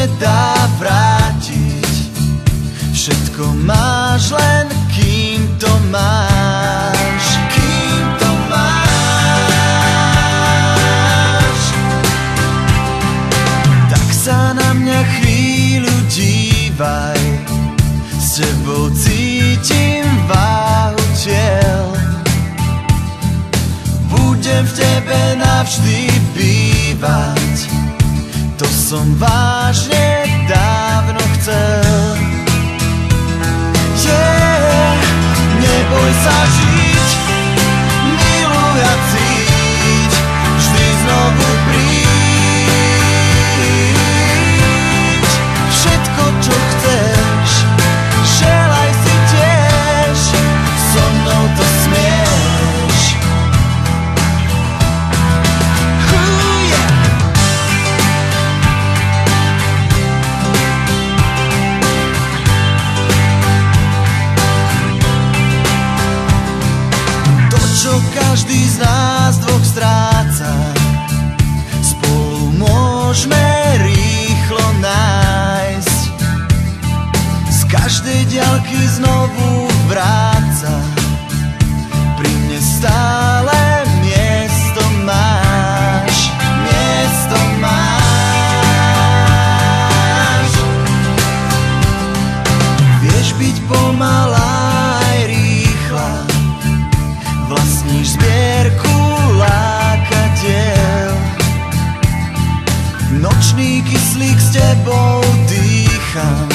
nedá vrátiť. Všetko máš len kým to máš, kým to máš. Tak sa na mňa chvíľu dívaj, s tebou cítim váhu tiel. Budem v tebe navždy bývať, to som vážne dávno chcel. Neboj sa žiť, miluj a cíť, vždy znovu príď. Všetko, čo chceš, želaj si tiež, so mnou to smieš. Čo každý z nás dvoch stráca, spolu môžeme rýchlo nájsť. Z každej diaľky znovu vráca, pri mne stále miesto máš, miesto máš. Vieš byť pomalá aj rýchla, vlastníš zbierku lákadiel. Nočný kyslík s tebou dýcham,